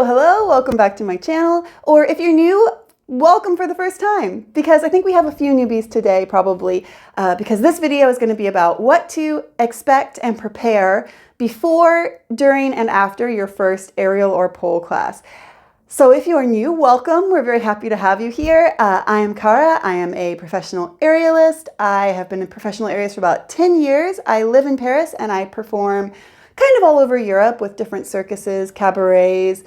Hello, welcome back to my channel, or if you're new, welcome for the first time, because I think we have a few newbies today probably, because this video is going to be about what to expect and prepare before, during, and after your first aerial or pole class. So if you are new, welcome. We're very happy to have you here. I am Cara. I am a professional aerialist. I have been a professional aerialist for about 10 years. I live in Paris and I perform kind of all over Europe with different circuses, cabarets,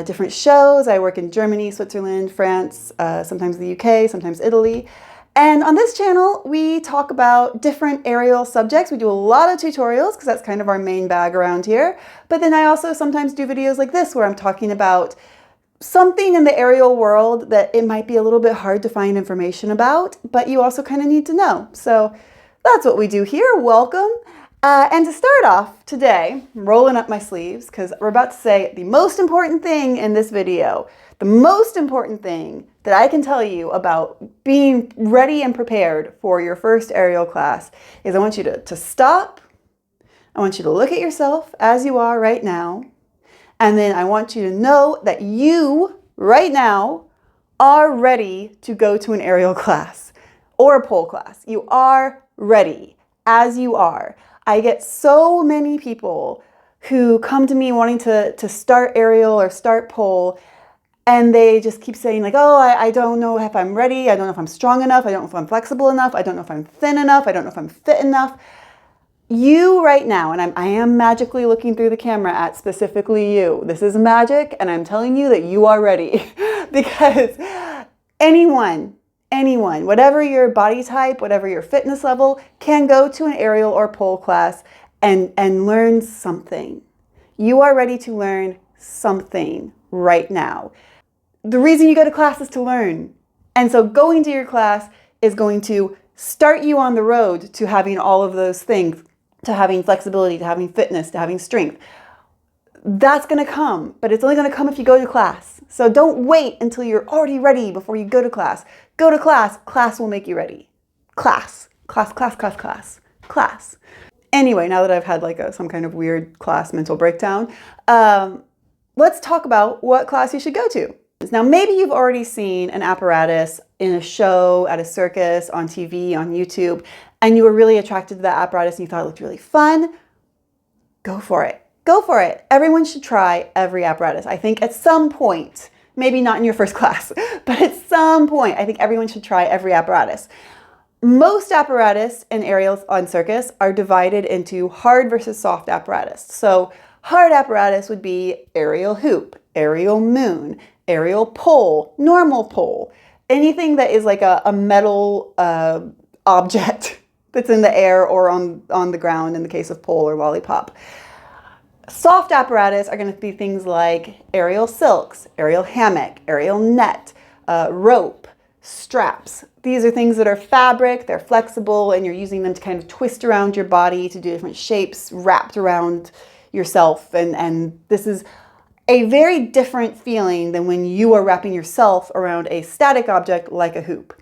different shows. I work in Germany, Switzerland, France, sometimes the UK, sometimes Italy. And on this channel, we talk about different aerial subjects. We do a lot of tutorials because that's kind of our main bag around here. But then I also sometimes do videos like this where I'm talking about something in the aerial world that it might be a little bit hard to find information about, but you also kind of need to know. So that's what we do here. Welcome. And to start off today, I'm rolling up my sleeves because we're about to say the most important thing in this video. The most important thing that I can tell you about being ready and prepared for your first aerial class is I want you to stop. I want you to look at yourself as you are right now. And then I want you to know that you, right now, are ready to go to an aerial class or a pole class. You are ready as you are. I get so many people who come to me wanting to start aerial or start pole, and they just keep saying like, oh, I don't know if I'm ready. I don't know if I'm strong enough. I don't know if I'm flexible enough. I don't know if I'm thin enough. I don't know if I'm fit enough. You right now, and I am magically looking through the camera at specifically you. This is magic, and I'm telling you that you are ready because anyone, whatever your body type, whatever your fitness level, can go to an aerial or pole class and learn something. You are ready to learn something right now. The reason you go to class is to learn. And so going to your class is going to start you on the road to having all of those things, to having flexibility, to having fitness, to having strength. That's going to come, but it's only going to come if you go to class. So don't wait until you're already ready before you go to class. Go to class. Class will make you ready. Class. Anyway, now that I've had like some kind of weird class mental breakdown, let's talk about what class you should go to. Now, maybe you've already seen an apparatus in a show, at a circus, on TV, on YouTube, and you were really attracted to that apparatus and you thought it looked really fun. Go for it. Go for it. Everyone should try every apparatus. I think at some point, maybe not in your first class, but at some point, I think everyone should try every apparatus. Most apparatus in aerials on circus are divided into hard versus soft apparatus. So hard apparatus would be aerial hoop, aerial moon, aerial pole, normal pole, anything that is like a metal object that's in the air or on the ground in the case of pole or lollipop. Soft apparatus are going to be things like aerial silks, aerial hammock, aerial net, rope, straps. These are things that are fabric, they're flexible, and you're using them to kind of twist around your body to do different shapes wrapped around yourself. And this is a very different feeling than when you are wrapping yourself around a static object like a hoop.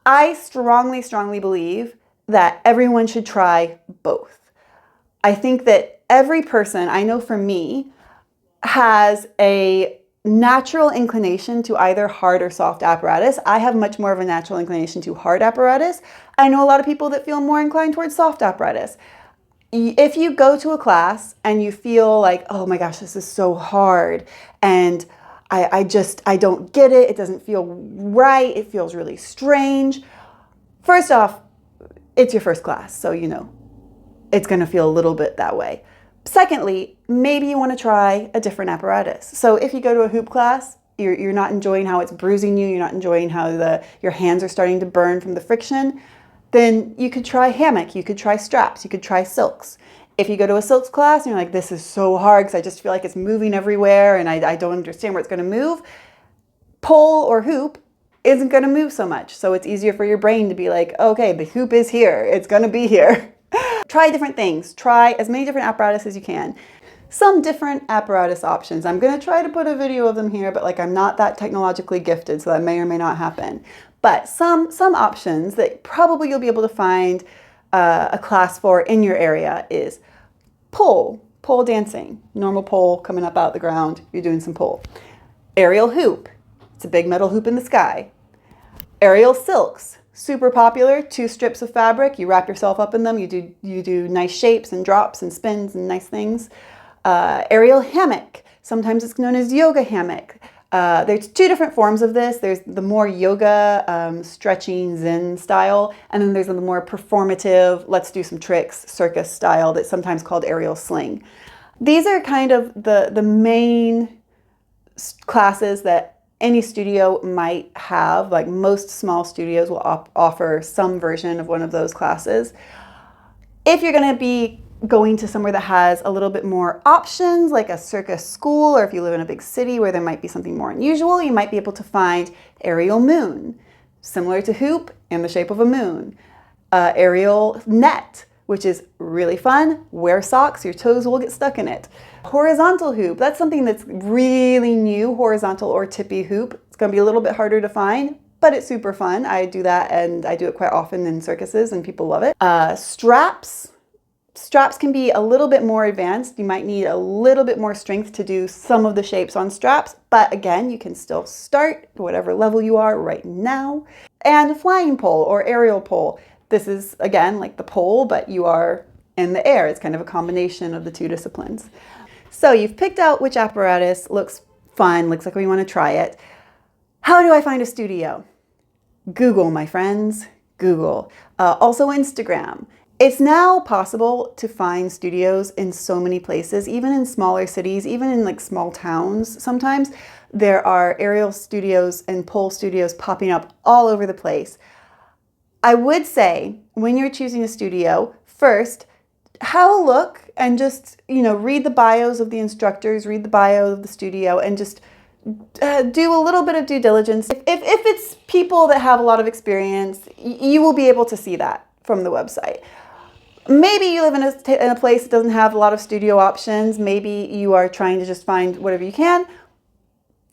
I strongly believe that everyone should try both. I think that every person, I know for me, has a natural inclination to either hard or soft apparatus. I have much more of a natural inclination to hard apparatus. I know a lot of people that feel more inclined towards soft apparatus. If you go to a class and you feel like, oh my gosh, this is so hard and I don't get it, it doesn't feel right, it feels really strange. First off, it's your first class, so you know, it's gonna feel a little bit that way. Secondly, maybe you wanna try a different apparatus. So if you go to a hoop class, you're not enjoying how it's bruising you, you're not enjoying how your hands are starting to burn from the friction, then you could try hammock, you could try straps, you could try silks. If you go to a silks class and you're like, this is so hard because I just feel like it's moving everywhere and I don't understand where it's going to move, pole or hoop isn't going to move so much. So it's easier for your brain to be like, okay, the hoop is here, it's going to be here. Try different things. Try as many different apparatus as you can. Some different apparatus options. I'm going to try to put a video of them here, but like I'm not that technologically gifted, so that may or may not happen. But some options that probably you'll be able to find a class for in your area is pole. pole dancing, normal pole coming up out the ground, you're doing some pole. Aerial hoop, it's a big metal hoop in the sky. Aerial silks, super popular, 2 strips of fabric, you wrap yourself up in them, you do nice shapes and drops and spins and nice things. Aerial hammock, sometimes it's known as yoga hammock. There's 2 different forms of this. There's the more yoga, stretching Zen style, and then there's the more performative, let's do some tricks, circus style that's sometimes called aerial sling. These are kind of the main classes that any studio might have. Like most small studios will offer some version of one of those classes. If you're going to be going to somewhere that has a little bit more options, like a circus school, or if you live in a big city where there might be something more unusual, you might be able to find aerial moon, similar to hoop in the shape of a moon. Aerial net, which is really fun. Wear socks, your toes will get stuck in it. Horizontal hoop, that's something that's really new, horizontal or tippy hoop. It's going to be a little bit harder to find, but it's super fun. I do that, and I do it quite often in circuses, and people love it. Straps. Straps can be a little bit more advanced. You might need a little bit more strength to do some of the shapes on straps, but again, you can still start whatever level you are right now. And flying pole or aerial pole. This is, again, like the pole, but you are in the air. It's kind of a combination of the 2 disciplines. So you've picked out which apparatus looks fun, looks like we want to try it. How do I find a studio? Google, my friends, Google. Also Instagram. It's now possible to find studios in so many places, even in smaller cities, even in like small towns. Sometimes there are aerial studios and pole studios popping up all over the place. I would say when you're choosing a studio, first, have a look and just, read the bios of the instructors, read the bio of the studio, and just do a little bit of due diligence. If it's people that have a lot of experience, you will be able to see that from the website. Maybe you live in a place that doesn't have a lot of studio options. Maybe you are trying to just find whatever you can.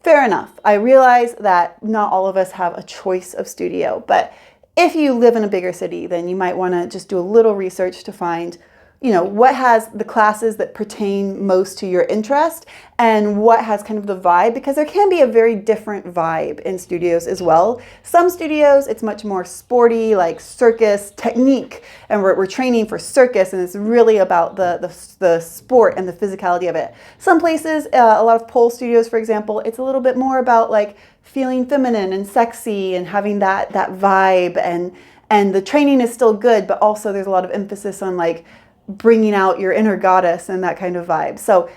Fair enough. I realize that not all of us have a choice of studio, but if you live in a bigger city, then you might want to just do a little research to find, what has the classes that pertain most to your interest and what has kind of the vibe, because there can be a very different vibe in studios as well. Some studios, it's much more sporty, like circus technique, and we're training for circus, and it's really about the sport and the physicality of it. Some places, a lot of pole studios, for example, it's a little bit more about like feeling feminine and sexy and having that vibe, and the training is still good, but also there's a lot of emphasis on like bringing out your inner goddess and that kind of vibe. So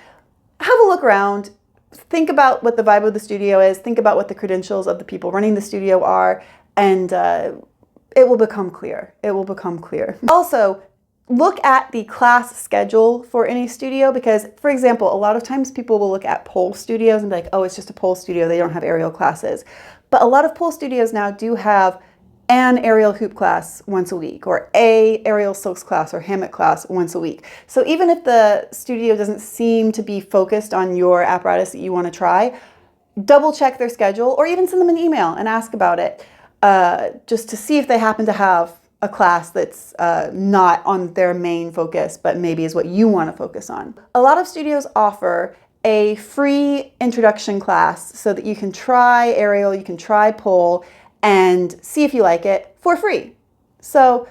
have a look around, think about what the vibe of the studio is, think about what the credentials of the people running the studio are, and it will become clear. It will become clear. Also, look at the class schedule for any studio, because, for example, a lot of times people will look at pole studios and be like, oh, it's just a pole studio, they don't have aerial classes. But a lot of pole studios now do have an aerial hoop class once a week, or a aerial silks class or hammock class once a week. So even if the studio doesn't seem to be focused on your apparatus that you want to try, double check their schedule, or even send them an email and ask about it, just to see if they happen to have a class that's not on their main focus, but maybe is what you want to focus on. A lot of studios offer a free introduction class so that you can try aerial, you can try pole, and see if you like it for free. So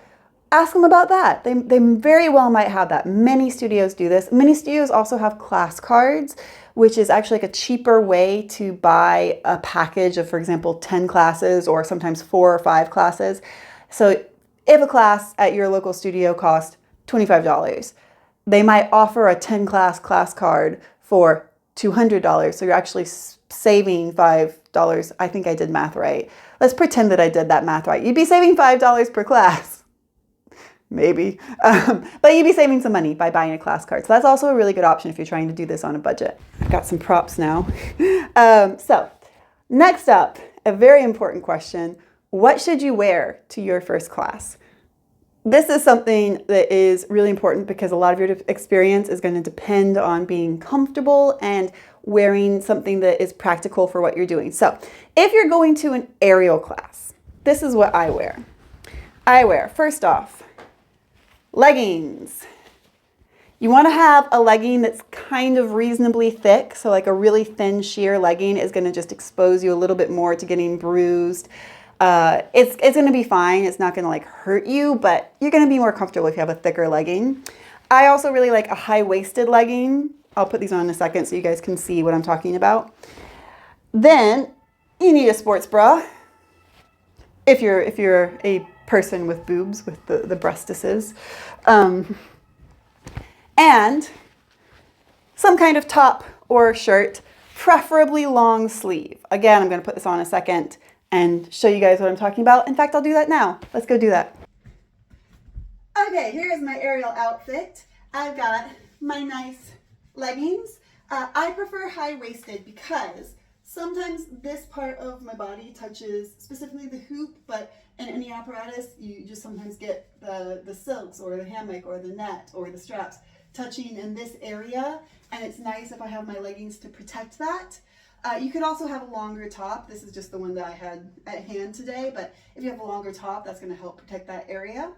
ask them about that. They very well might have that. Many studios do this. Many studios also have class cards, which is actually like a cheaper way to buy a package of, for example, 10 classes or sometimes 4 or 5 classes. So if a class at your local studio costs $25, they might offer a 10 class card for $200. So you're actually saving $5. I think I did math right. Let's pretend that I did that math right. You'd be saving $5 per class. Maybe. But you'd be saving some money by buying a class card. So that's also a really good option if you're trying to do this on a budget. I've got some props now. So next up, a very important question. What should you wear to your first class? This is something that is really important because a lot of your experience is going to depend on being comfortable and wearing something that is practical for what you're doing. So if you're going to an aerial class, this is what I wear. I wear, first off, leggings. You want to have a legging that's kind of reasonably thick. So like a really thin sheer legging is going to just expose you a little bit more to getting bruised. It's going to be fine. It's not going to like hurt you, but you're going to be more comfortable if you have a thicker legging. I also really like a high-waisted legging. I'll put these on in a second so you guys can see what I'm talking about. Then you need a sports bra. If you're a person with boobs, with the breastises. And some kind of top or shirt, preferably long sleeve. Again, I'm going to put this on in a second and show you guys what I'm talking about. In fact, I'll do that now. Let's go do that. Okay, here's my aerial outfit. I've got my nice leggings. I prefer high-waisted because sometimes this part of my body touches specifically the hoop, but in any apparatus, you just sometimes get the silks or the hammock or the net or the straps touching in this area, and it's nice if I have my leggings to protect that. You could also have a longer top. This is just the one that I had at hand today, but if you have a longer top, that's going to help protect that area.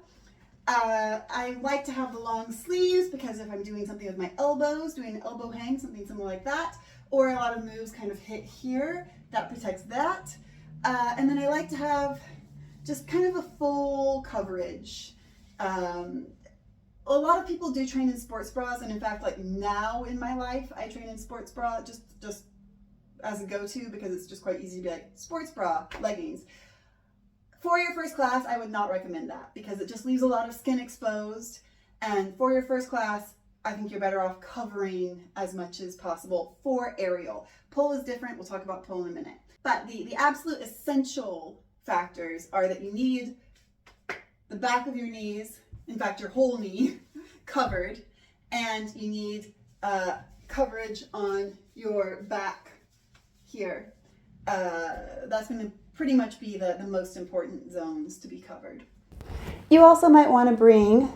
I like to have the long sleeves because if I'm doing something with my elbows, doing an elbow hang, something similar like that, or a lot of moves kind of hit here, that protects that. And then I like to have just kind of a full coverage. A lot of people do train in sports bras, and in fact, like now in my life, I train in sports bra just as a go-to because it's just quite easy to be like, sports bra, leggings. For your first class, I would not recommend that because it just leaves a lot of skin exposed. And for your first class, I think you're better off covering as much as possible for aerial. Pole is different. We'll talk about pole in a minute. But the absolute essential factors are that you need the back of your knees, in fact, your whole knee covered, and you need coverage on your back here. That's going to pretty much be the most important zones to be covered. You also might want to bring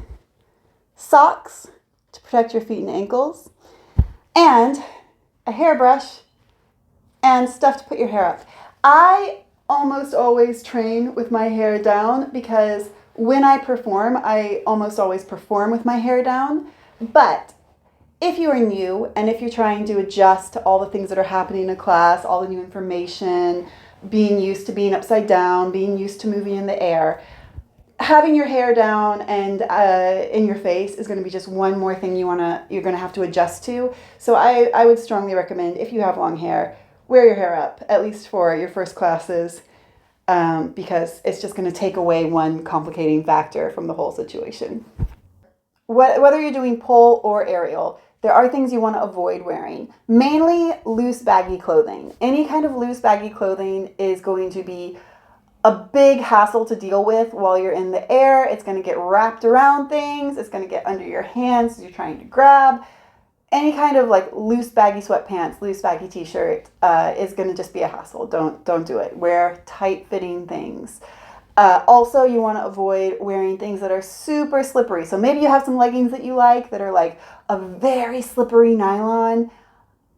socks to protect your feet and ankles, and a hairbrush and stuff to put your hair up. I almost always train with my hair down because when I perform, I almost always perform with my hair down. But if you are new and if you're trying to adjust to all the things that are happening in class, all the new information, being used to being upside down, being used to moving in the air, having your hair down and in your face is going to be just one more thing you're going to have to adjust to. So I would strongly recommend, if you have long hair, wear your hair up, at least for your first classes, because it's just going to take away one complicating factor from the whole situation. Whether you're doing pole or aerial, there are things you want to avoid wearing. Mainly loose, baggy clothing. Any kind of loose, baggy clothing is going to be a big hassle to deal with while you're in the air. It's going to get wrapped around things. It's going to get under your hands as you're trying to grab. Any kind of like loose, baggy sweatpants, loose, baggy t-shirt is going to just be a hassle. Don't do it. Wear tight-fitting things. Also, you want to avoid wearing things that are super slippery. So maybe you have some leggings that you like that are like a very slippery nylon.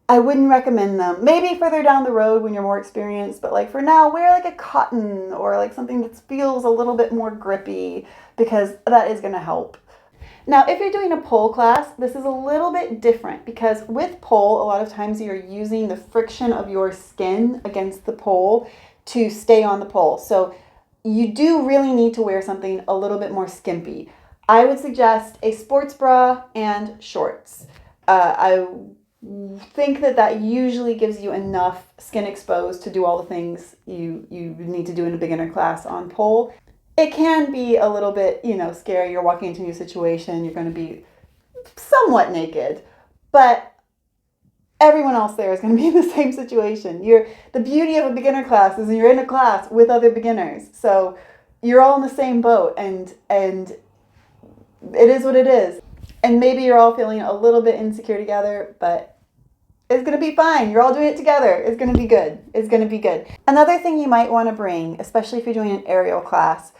I wouldn't recommend them. Maybe further down the road when you're more experienced, but like for now, wear like a cotton or like something that feels a little bit more grippy because that is going to help. Now, if you're doing a pole class, this is a little bit different because with pole, a lot of times you're using the friction of your skin against the pole to stay on the pole. So you do really need to wear something a little bit more skimpy. I would suggest a sports bra and shorts. I think that usually gives you enough skin exposed to do all the things you need to do in a beginner class on pole. It can be a little bit, scary. You're walking into a new situation. You're going to be somewhat naked, but everyone else there is going to be in the same situation. The beauty of a beginner class is you're in a class with other beginners. So you're all in the same boat and it is what it is. And maybe you're all feeling a little bit insecure together, but it's going to be fine. You're all doing it together. It's going to be good. It's going to be good. Another thing you might want to bring, especially if you're doing an aerial class,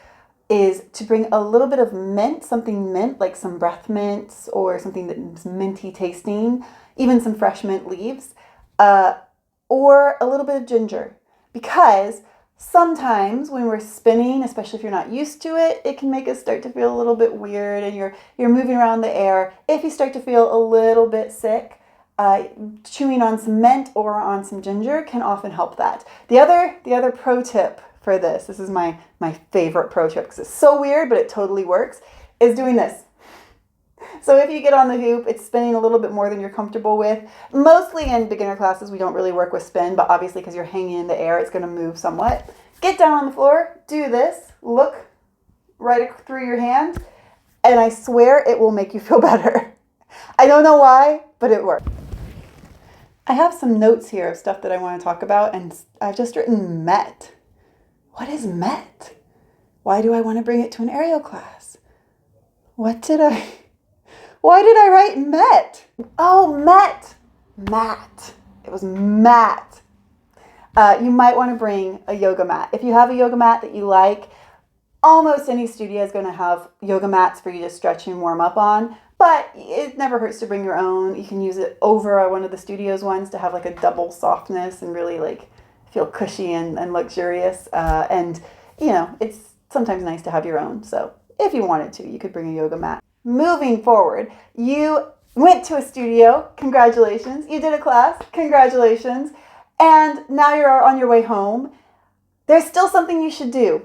is to bring a little bit of mint, something mint, like some breath mints or something that's minty tasting, even some fresh mint leaves, or a little bit of ginger. Because Sometimes when we're spinning, especially if you're not used to it, it can make us start to feel a little bit weird and you're moving around the air. If you start to feel a little bit sick, chewing on some mint or on some ginger can often help that. The other pro tip for this is my favorite pro tip because it's so weird, but it totally works, is doing this. So if you get on the hoop, it's spinning a little bit more than you're comfortable with. Mostly in beginner classes, we don't really work with spin, but obviously because you're hanging in the air, it's going to move somewhat. Get down on the floor, do this, look right through your hand, and I swear it will make you feel better. I don't know why, but it works. I have some notes here of stuff that I want to talk about, and I've just written Met. What is Met? Why do I want to bring it to an aerial class? Why did I write Met? Oh, Met. Mat. It was mat. You might want to bring a yoga mat. If you have a yoga mat that you like, almost any studio is going to have yoga mats for you to stretch and warm up on, but it never hurts to bring your own. You can use it over one of the studio's ones to have like a double softness and really like feel cushy and luxurious. And you know, it's sometimes nice to have your own. So if you wanted to, you could bring a yoga mat. Moving forward, you went to a studio, congratulations. You did a class, congratulations. And now you're on your way home. There's still something you should do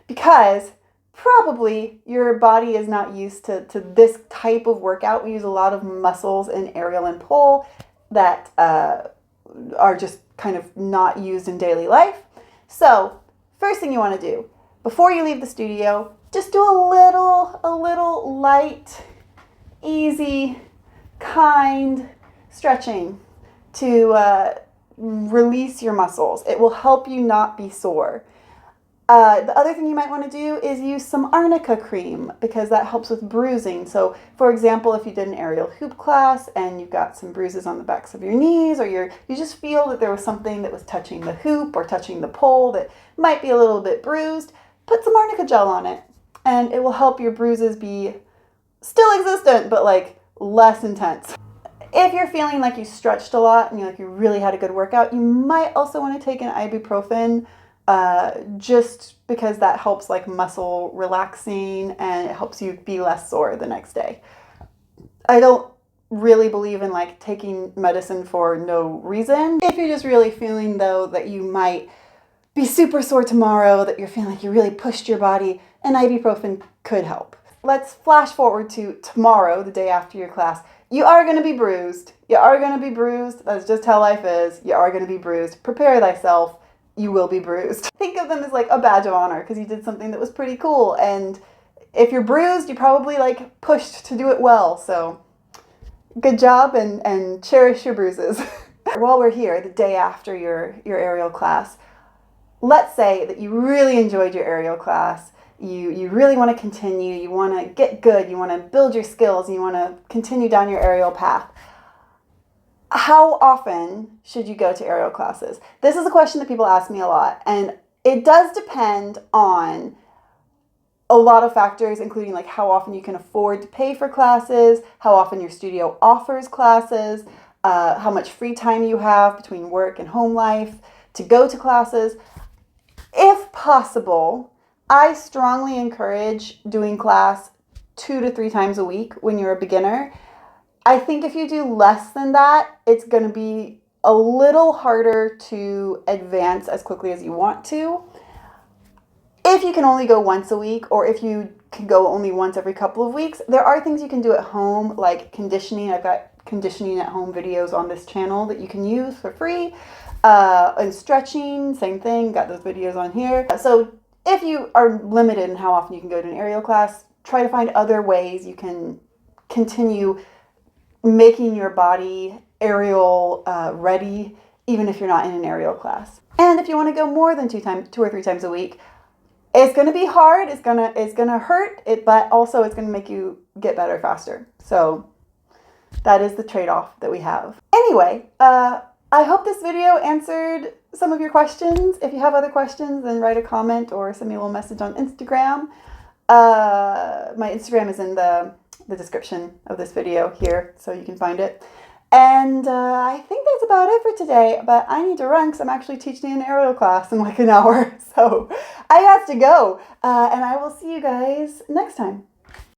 because probably your body is not used to this type of workout. We use a lot of muscles in aerial and pole that are just kind of not used in daily life. So first thing you want to do before you leave the studio, just do a little light, easy, kind stretching to release your muscles. It will help you not be sore. The other thing you might want to do is use some arnica cream because that helps with bruising. So for example, if you did an aerial hoop class and you've got some bruises on the backs of your knees, or you just feel that there was something that was touching the hoop or touching the pole that might be a little bit bruised, put some arnica gel on it and it will help your bruises be still existent, but like less intense. If you're feeling like you stretched a lot and you really had a good workout, you might also want to take an ibuprofen just because that helps like muscle relaxing and it helps you be less sore the next day. I don't really believe in like taking medicine for no reason. If you're just really feeling though that you might be super sore tomorrow, that you're feeling like you really pushed your body, an ibuprofen could help. Let's flash forward to tomorrow, the day after your class. You are going to be bruised. You are going to be bruised. That's just how life is. You are going to be bruised. Prepare thyself. You will be bruised. Think of them as like a badge of honor because you did something that was pretty cool. And if you're bruised, you probably like pushed to do it well. So good job and cherish your bruises. While we're here, the day after your aerial class, let's say that you really enjoyed your aerial class. You really want to continue. You want to get good. You want to build your skills. And you want to continue down your aerial path. How often should you go to aerial classes? This is a question that people ask me a lot, and it does depend on a lot of factors, including like how often you can afford to pay for classes, how often your studio offers classes, how much free time you have between work and home life to go to classes. If possible, I strongly encourage doing class 2 to 3 times a week when you're a beginner. I think if you do less than that, it's going to be a little harder to advance as quickly as you want to. If you can only go once a week, or if you can go only once every couple of weeks, there are things you can do at home, like conditioning. I've got conditioning at home videos on this channel that you can use for free. And stretching, same thing, got those videos on here. So if you are limited in how often you can go to an aerial class, try to find other ways you can continue making your body aerial ready, even if you're not in an aerial class. And if you want to go more than 2 or 3 times a week, it's going to be hard, it's gonna hurt, but also it's going to make you get better faster. So that is the trade-off that we have. Anyway, I hope this video answered some of your questions. If you have other questions, then write a comment or send me a little message on Instagram. My Instagram is in the description of this video here, so you can find it. And I think that's about it for today, but I need to run because I'm actually teaching an aerial class in like an hour. So I have to go, and I will see you guys next time.